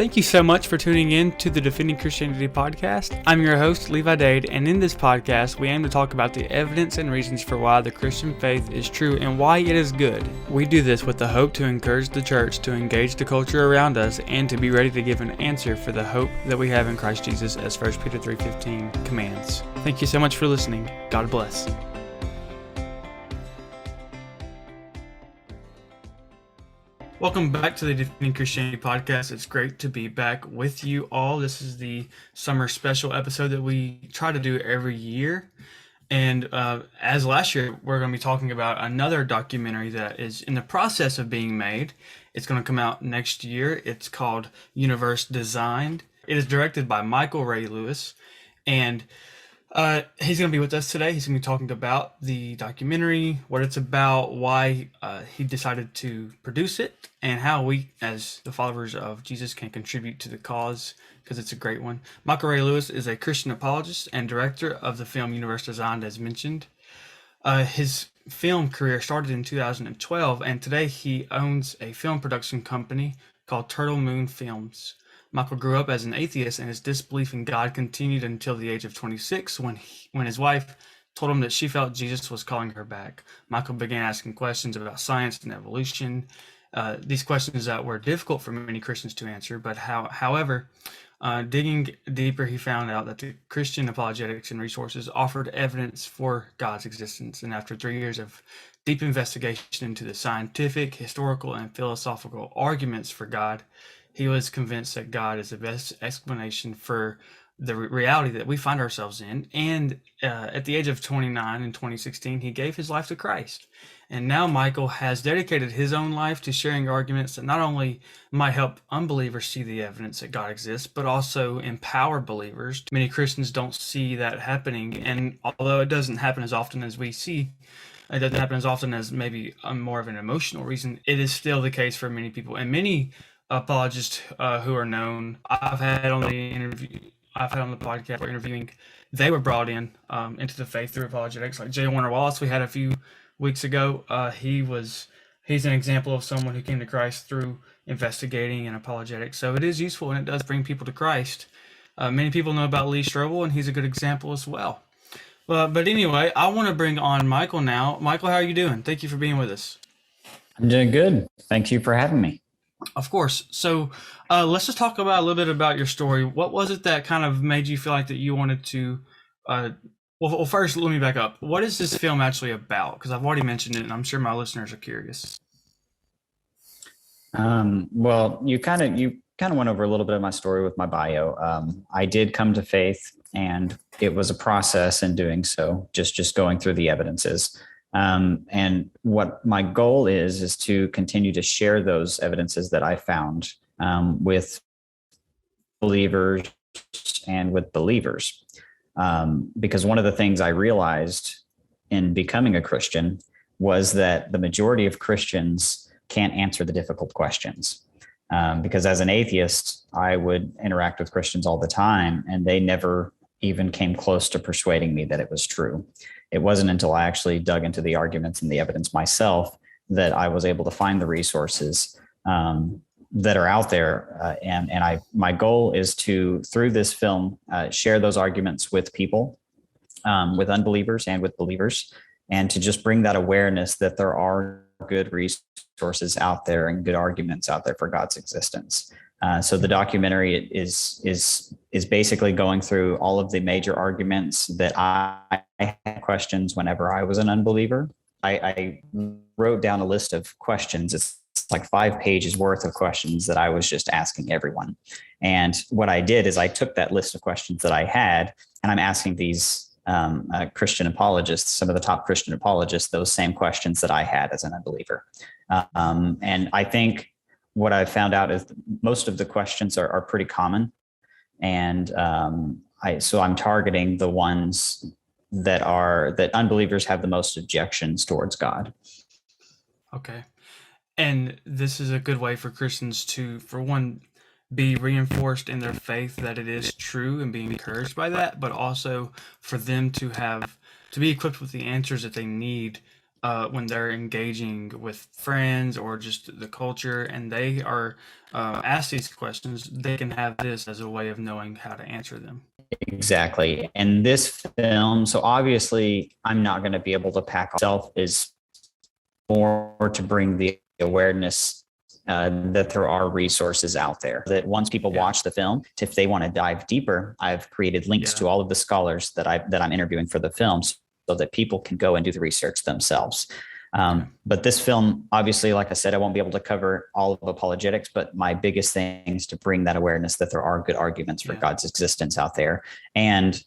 Thank you so much for tuning in to the Defending Christianity podcast. I'm your host, Levi, and in this podcast, we aim to talk about the evidence and reasons for why the Christian faith is true and why it is good. We do this with the hope to encourage the church to engage the culture around us and to be ready to give an answer for the hope that we have in Christ Jesus, as 1 Peter 3:15 commands. Thank you so much for listening. God bless. Welcome back to the Defending Christianity podcast. It's great to be back with you all. This is the summer special episode that we try to do every year. And as last year, we're going to be talking about another documentary that is in the process of being made. It's going to come out next year. It's called Universe Designed. It is directed by Michael Ray Lewis. And he's going to be with us today. He's going to be talking about the documentary, what it's about, why he decided to produce it, and how we, as the followers of Jesus, can contribute to the cause, because it's a great one. Michael Ray Lewis is a Christian apologist and director of the film Universe Designed, as mentioned. His film career started in 2012, and today he owns a film production company called Turtle Moon Films. Michael grew up as an atheist, and his disbelief in God continued until the age of 26 when his wife told him that she felt Jesus was calling her back. Michael began asking questions about science and evolution. These questions that were difficult for many Christians to answer, but however, digging deeper, he found out that the Christian apologetics and resources offered evidence for God's existence. And after 3 years of deep investigation into the scientific, historical, and philosophical arguments for God, he was convinced that God is the best explanation for the reality that we find ourselves in. And at the age of 29 in 2016, he gave his life to Christ. And now Michael has dedicated his own life to sharing arguments that not only might help unbelievers see the evidence that God exists, but also empower believers. Many Christians don't see that happening. And although it doesn't happen as often as we see, it doesn't happen as often as maybe more of an emotional reason, it is still the case for many people. And many apologists who are known, I've had on the podcast for interviewing, they were brought in into the faith through apologetics, like J. Warner Wallace we had a few weeks ago. He's an example of someone who came to Christ through investigating and apologetics. So it is useful, and it does bring people to Christ. Many people know about Lee Strobel, and he's a good example as well. But anyway, I want to bring on Michael now. Michael, how are you doing? Thank you for being with us. I'm doing good. Thank you for having me. Of course. So let's just talk about a little bit about your story. What was it that kind of made you feel like that you wanted to, well, first, let me back up. What is this film actually about? Because I've already mentioned it, and I'm sure my listeners are curious. Well, you kind of went over a little bit of my story with my bio. I did come to faith, and it was a process in doing so, just going through the evidences. And what my goal is to continue to share those evidences that I found with believers and with believers. Because one of the things I realized in becoming a Christian was that the majority of Christians can't answer the difficult questions. Because as an atheist, I would interact with Christians all the time, and they never even came close to persuading me that it was true. It wasn't until I actually dug into the arguments and the evidence myself that I was able to find the resources that are out there. And my goal is to, through this film, share those arguments with people, with unbelievers and with believers, and to just bring that awareness that there are good resources out there and good arguments out there for God's existence. So the documentary is basically going through all of the major arguments that I had questions whenever I was an unbeliever. I wrote down a list of questions. It's like 5 pages worth of questions that I was just asking everyone. And what I did is I took that list of questions that I had, and I'm asking these Christian apologists, some of the top Christian apologists, those same questions that I had as an unbeliever. And I think what I've found out is most of the questions are pretty common. And so I'm targeting the ones that unbelievers have the most objections towards God. Okay. And this is a good way for Christians to, for one, be reinforced in their faith that it is true and being encouraged by that, but also for them to be equipped with the answers that they need when they're engaging with friends or just the culture, and they are asked these questions, they can have this as a way of knowing how to answer them. Exactly. And this film, so obviously I'm not going to be able to pack myself, is more to bring the awareness that there are resources out there. That once people watch the film, if they want to dive deeper, I've created links to all of the scholars that I'm interviewing for the film, so that people can go and do the research themselves. But this film, obviously, like I said, I won't be able to cover all of apologetics, but my biggest thing is to bring that awareness that there are good arguments for God's existence out there. And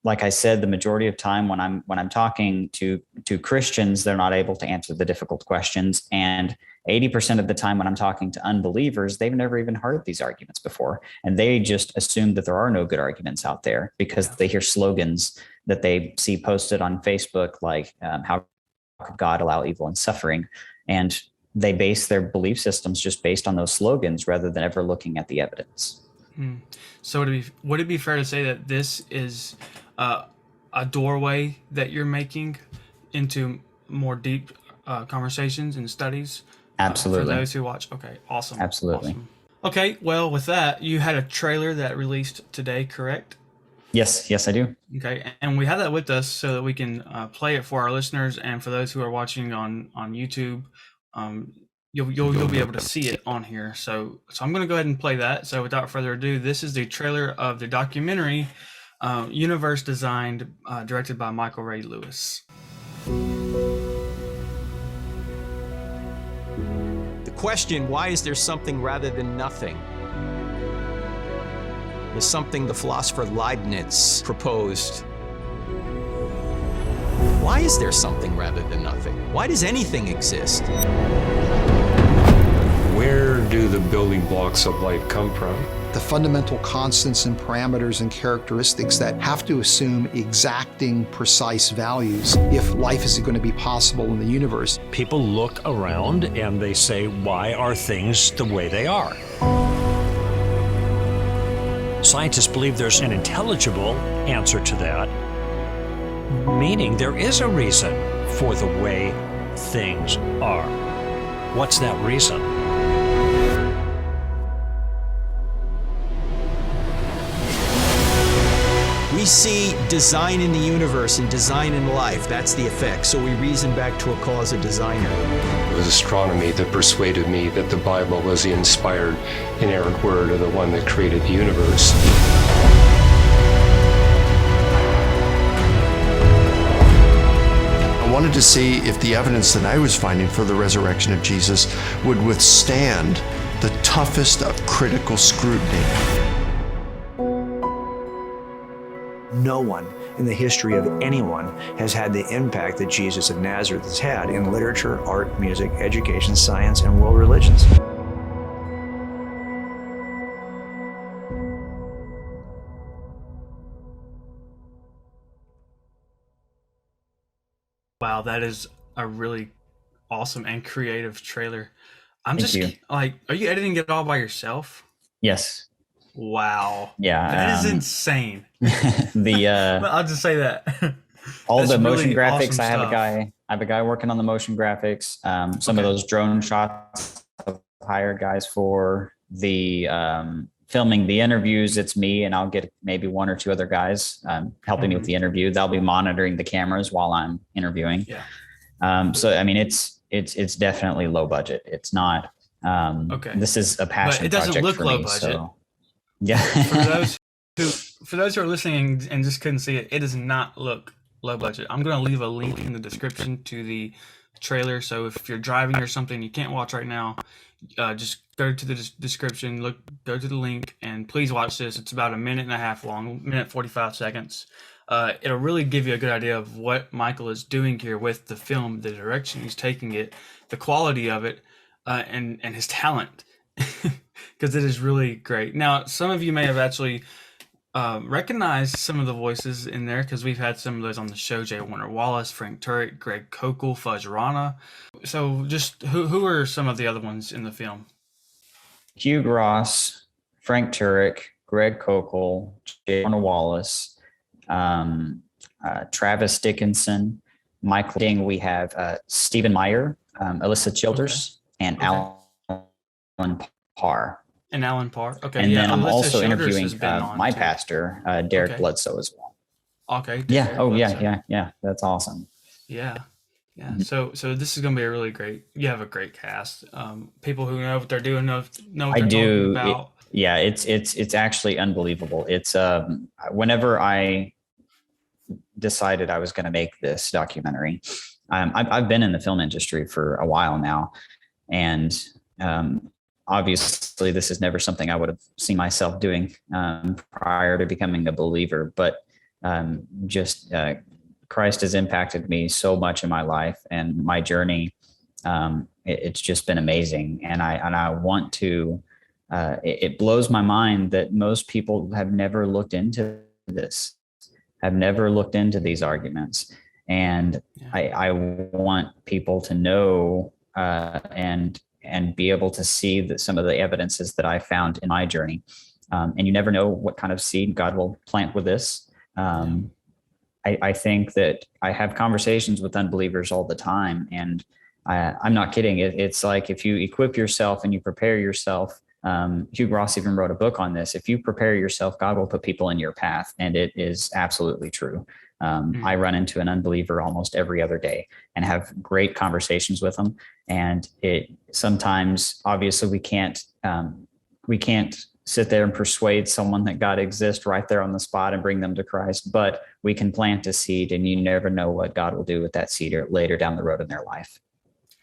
like I said, the majority of time when I'm talking to Christians, they're not able to answer the difficult questions. And 80% of the time when I'm talking to unbelievers, they've never even heard these arguments before. And they just assume that there are no good arguments out there because they hear slogans that they see posted on Facebook, like how could God allow evil and suffering? And they base their belief systems just based on those slogans rather than ever looking at the evidence. So would it be fair to say that this is a doorway that you're making into more deep conversations and studies Absolutely. for those who watch? Okay, awesome. Absolutely. Awesome. Okay, well, with that, you had a trailer that released today, correct? Yes, I do. Okay, and we have that with us so that we can play it for our listeners and for those who are watching on YouTube. You'll be able to see it on here. So I'm going to go ahead and play that. So without further ado, this is the trailer of the documentary Universe Designed, directed by Michael Ray Lewis. The question, why is there something rather than nothing, is something the philosopher Leibniz proposed. Why is there something rather than nothing? Why does anything exist? Where do the building blocks of life come from? The fundamental constants and parameters and characteristics that have to assume exacting, precise values if life is going to be possible in the universe. People look around and they say, why are things the way they are? Scientists believe there's an intelligible answer to that, meaning there is a reason for the way things are. What's that reason? We see design in the universe and design in life. That's the effect. So we reason back to a cause, a designer. It was astronomy that persuaded me that the Bible was the inspired, inerrant word of the one that created the universe. I wanted to see if the evidence that I was finding for the resurrection of Jesus would withstand the toughest of critical scrutiny. No one in the history of anyone has had the impact that Jesus of Nazareth has had in literature, art, music, education, science, and world religions. Wow, that is a really awesome and creative trailer. I'm Thank just you. like, are you editing it all by yourself? Yes. Wow. Yeah. That is insane. I'll just say that. All That's the motion really graphics, awesome I have stuff. a guy working on the motion graphics. Some of those drone shots I've hired guys for. The filming the interviews, it's me, and I'll get maybe one or two other guys helping me with the interview. They'll be monitoring the cameras while I'm interviewing. Yeah. So I mean, it's definitely low budget. It's not. This is a passion But it doesn't project look for low me. budget. So yeah. For those who are listening and just couldn't see it, it does not look low budget. I'm going to leave a link in the description to the trailer. So if you're driving or something you can't watch right now, just go to the description, go to the link, and please watch this. It's about a minute and a half long, minute 45 seconds. It'll really give you a good idea of what Michael is doing here with the film, the direction he's taking it, the quality of it, and his talent, because it is really great. Now, some of you may have actually recognized some of the voices in there because we've had some of those on the show: J. Warner Wallace, Frank Turek, Greg Kokel, Fudge Rana. So just who are some of the other ones in the film? Hugh Ross, Frank Turek, Greg Kokel, J. Warner Wallace, Travis Dickinson, Michael Ding, we have Stephen Meyer, Alyssa Childers, and Alan Parr. And Alan Parr. Okay, And yeah. then I'm Alyssa also Childers interviewing has been on my too. pastor, Derek Okay. Bledsoe, as well. Okay. Yeah. Derek Oh, Bledsoe. yeah. That's awesome. Yeah. Yeah. Mhm. So this is gonna be a really great. You have a great cast. People who know what they're doing, know what I they're talking do. about. Yeah, it's actually unbelievable. It's whenever I decided I was going to make this documentary, I've been in the film industry for a while now, and obviously this is never something I would have seen myself doing prior to becoming a believer. But just Christ has impacted me so much in my life and my journey. It's just been amazing, and I want to. It blows my mind that most people have never looked into this, have never looked into these arguments. And Yeah. I want people to know and be able to see that some of the evidences that I found in my journey. And you never know what kind of seed God will plant with this. I think that I have conversations with unbelievers all the time, and I'm not kidding. It's like if you equip yourself and you prepare yourself. Hugh Ross even wrote a book on this. If you prepare yourself, God will put people in your path, and it is absolutely true. I run into an unbeliever almost every other day and have great conversations with them. And it sometimes, obviously, we can't sit there and persuade someone that God exists right there on the spot and bring them to Christ, but we can plant a seed, and you never know what God will do with that seed or later down the road in their life.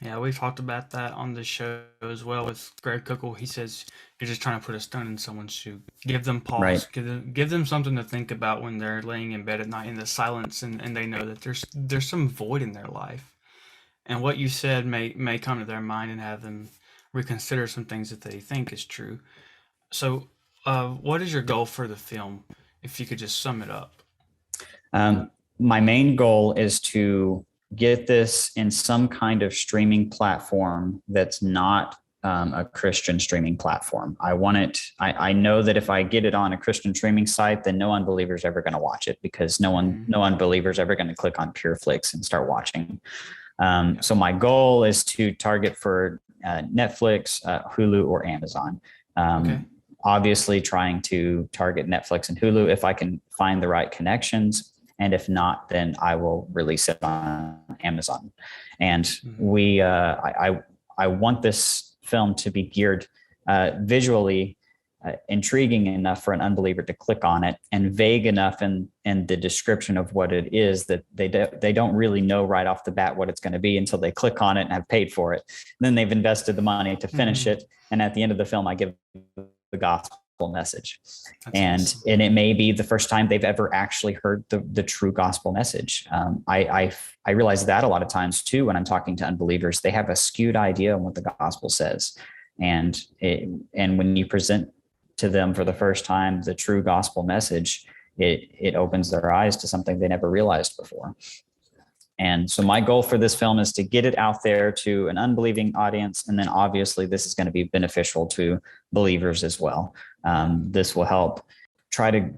Yeah, we've talked about that on the show as well with Greg Cookle. He says you're just trying to put a stone in someone's shoe. Give them pause. Right. Give them something to think about when they're laying in bed at night in the silence, and they know that there's some void in their life. And what you said may come to their mind and have them reconsider some things that they think is true. So, what is your goal for the film? If you could just sum it up. My main goal is to get this in some kind of streaming platform that's not a Christian streaming platform. I want it. I know that if I get it on a Christian streaming site, then no unbeliever's ever going to watch it, because no unbeliever's ever going to click on PureFlix and start watching. So my goal is to target for Netflix, Hulu, or Amazon. Obviously, trying to target Netflix and Hulu if I can find the right connections. And if not, then I will release it on Amazon. And I want this film to be geared visually intriguing enough for an unbeliever to click on it, and vague enough in the description of what it is that they don't really know right off the bat what it's going to be until they click on it and have paid for it. And then they've invested the money to finish it. And at the end of the film, I give the gospel message. And it may be the first time they've ever actually heard the true gospel message. I realize that a lot of times too, when I'm talking to unbelievers, they have a skewed idea on what the gospel says. And when you present to them for the first time the true gospel message, it opens their eyes to something they never realized before. And so my goal for this film is to get it out there to an unbelieving audience. And then obviously this is going to be beneficial to believers as well. This will help try to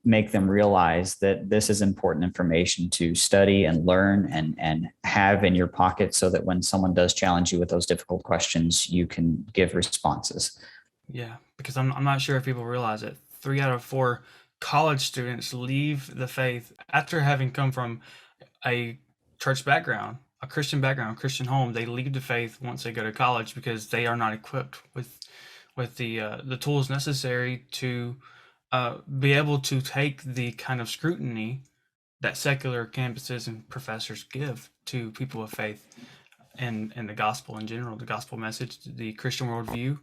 make them realize that this is important information to study and learn and have in your pocket, so that when someone does challenge you with those difficult questions, you can give responses. Yeah, because I'm not sure if people realize it. 3 out of 4 college students leave the faith after having come from a church background, a Christian background, a Christian home. They leave the faith once they go to college because they are not equipped with the tools necessary to be able to take the kind of scrutiny that secular campuses and professors give to people of faith and the gospel in general, the gospel message, the Christian worldview.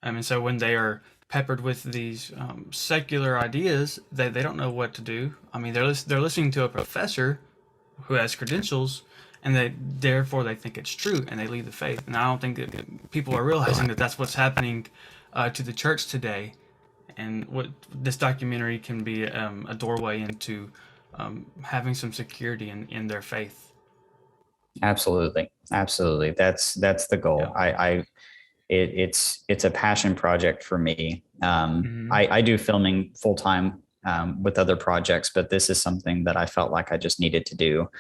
And so when they are peppered with these secular ideas, they don't know what to do. I mean, they're listening to a professor who has credentials, and therefore they think it's true, and they leave the faith. And I don't think that people are realizing that that's what's happening to the church today. And what this documentary can be a doorway into having some security in their faith. Absolutely. That's the goal. Yeah. It's a passion project for me. I do filming full time with other projects, but this is something that I felt like I just needed to do.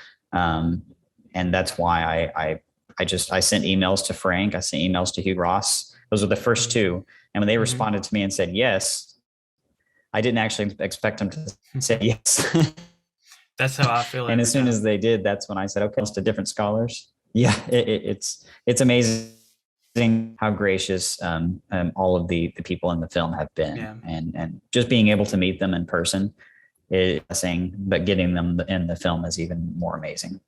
And that's why I sent emails to Frank. I sent emails to Hugh Ross. Those were the first two. And when they responded to me and said yes, I didn't actually expect them to say yes. That's how I feel. And as soon as they did, that's when I said, okay, it's to different scholars. Yeah, it's amazing how gracious all of the people in the film have been. Yeah. And just being able to meet them in person is amazing, but getting them in the film is even more amazing.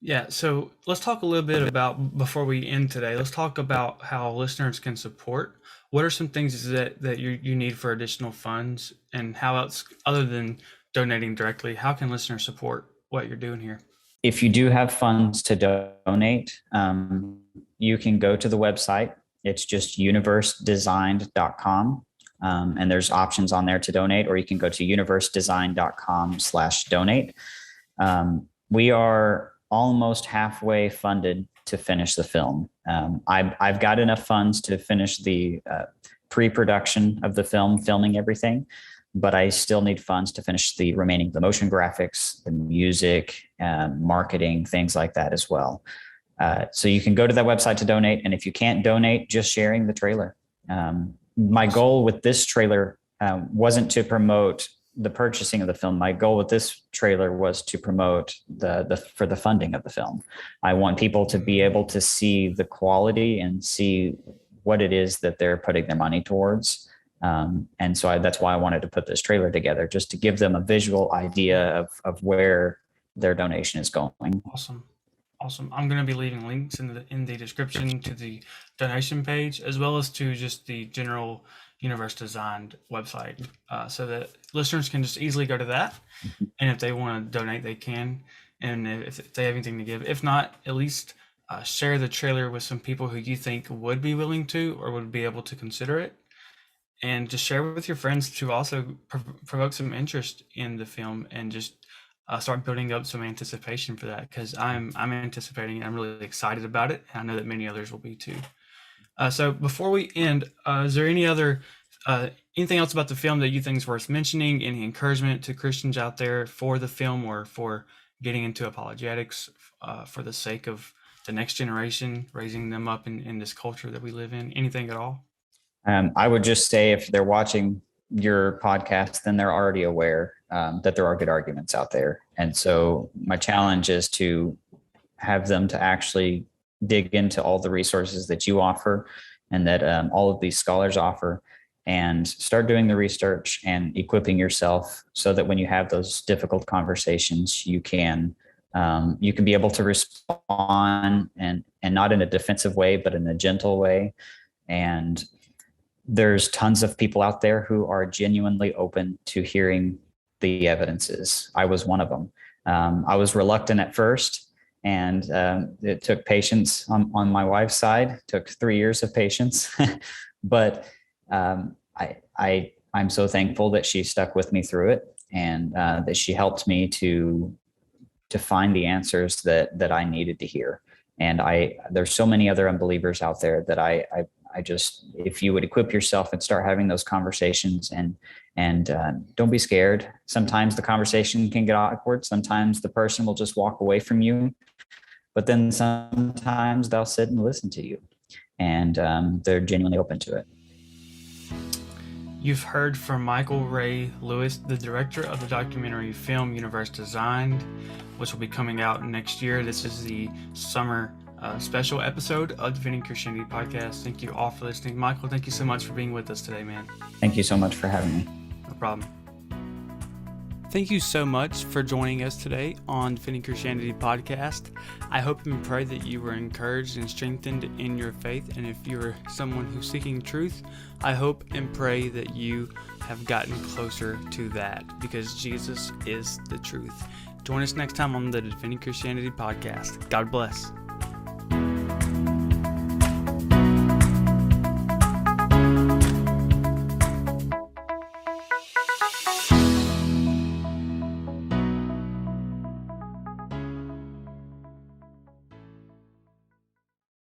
Yeah, so let's talk a little bit about, before we end today, let's talk about how listeners can support. What are some things that you need for additional funds, and how else, other than donating directly, how can listeners support what you're doing here? If you do have funds to donate, you can go to the website. It's just universedesigned.com. And there's options on there to donate, or you can go to universedesign.com/donate. We are almost halfway funded to finish the film. I've got enough funds to finish the pre-production of the film, filming everything, but I still need funds to finish the remaining, the motion graphics, the music, marketing, things like that as well. So you can go to that website to donate. And if you can't donate, just sharing the trailer. My goal with this trailer wasn't to promote the purchasing of the film. My goal with this trailer was to promote for the funding of the film. I want people to be able to see the quality and see what it is that they're putting their money towards. And so that's why I wanted to put this trailer together, just to give them a visual idea of where their donation is going. Awesome. I'm going to be leaving links in the description to the donation page, as well as to just the general Universe Designed website, so that listeners can just easily go to that. And if they want to donate, they can. And if they have anything to give, if not, at least share the trailer with some people who you think would be willing to, or would be able to consider it. And just share with your friends to also provoke some interest in the film, and just start building up some anticipation for that, because I'm anticipating it. I'm really excited about it, and I know that many others will be too. So before we end, is there anything else about the film that you think is worth mentioning? Any encouragement to Christians out there for the film, or for getting into apologetics for the sake of the next generation, raising them up in this culture that we live in? Anything at all? I would just say, if they're watching your podcast, then they're already aware that there are good arguments out there. And so my challenge is to have them to actually dig into all the resources that you offer, and that all of these scholars offer, and start doing the research and equipping yourself so that when you have those difficult conversations, you can be able to respond, and not in a defensive way, but in a gentle way. And there's tons of people out there who are genuinely open to hearing the evidences. I was one of them. I was reluctant at first, and it took patience on my wife's side. It took 3 years of patience, but I'm so thankful that she stuck with me through it, and that she helped me to find the answers that I needed to hear. And there's so many other unbelievers out there that I just, if you would equip yourself and start having those conversations, and don't be scared. Sometimes the conversation can get awkward. Sometimes the person will just walk away from you, but then sometimes they'll sit and listen to you, and they're genuinely open to it. You've heard from Michael Ray Lewis, the director of the documentary film Universe Designed, which will be coming out next year. This is the summer special episode of Defending Christianity podcast. Thank you all for listening. Michael, thank you so much for being with us today, man. Thank you so much for having me. No problem. Thank you so much for joining us today on Defending Christianity podcast. I hope and pray that you were encouraged and strengthened in your faith. And if you're someone who's seeking truth, I hope and pray that you have gotten closer to that, because Jesus is the truth. Join us next time on the Defending Christianity podcast. God bless.